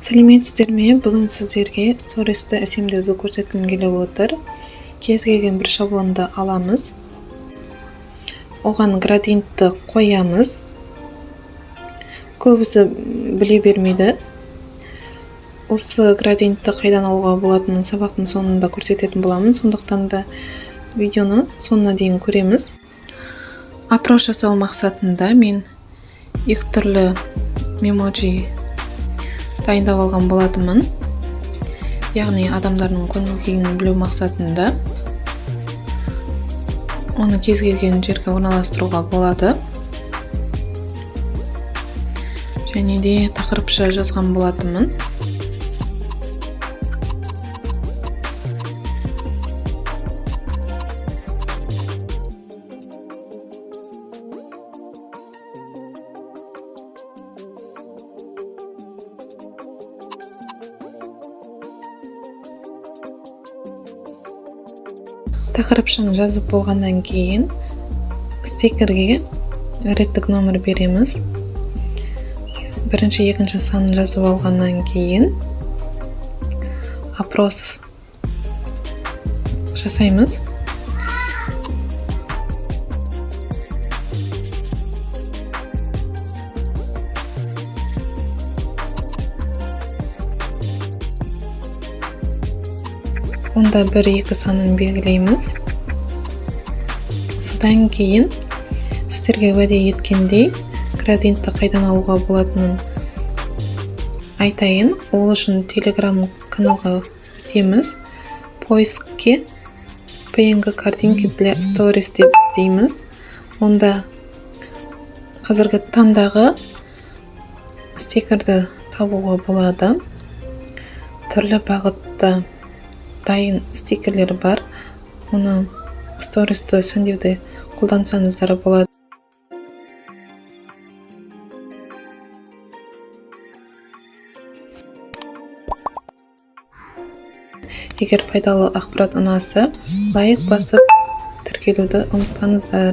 Сәлеметсіздер ме? Бүгін сіздерге стористі әсемдеуді көрсеткім келіп отыр. Кез келген бір шаблонды аламыз. Оған градиентті қоямыз. Көбісі біле бермейді. Осы градиентті қайдан алуға болатынын сабақтың соңында көрсететін боламын. Сондықтан да видеоны соңына дейін көреміз. Approach жасау мақсатында мен екі түрлі мемоджи дайындап алған болатынмын. Яғни адамдардың көңіл күйін білу мақсатында. Оны кез келген жерге орналастыруға болады. Және де тақырыпша жазған болатынмын. Тақырыпшаны жазып болғаннан кейін стикерге реттік номер береміз. Бірінші, екінші санын жазып алғаннан кейін опрос жасаймыз. Онда 1-2 санын белгілейміз. Содан кейін сіздерге уәде еткендей градиентті қайдан алуға болатынын айтайын. Ол үшін Telegram каналға өтеміз. Поискке PNG картинки для stories деп іздейміз. Онда қазіргі таңдағы стикерді табуға болады. Түрлі бағытта дайын стикерлер бар. Оны стористі сәндеуде қолдансаңыздар болады. Егер пайдалы ақпарат ұнаса, лайк басып тіркелуді ұмытпаңыздар.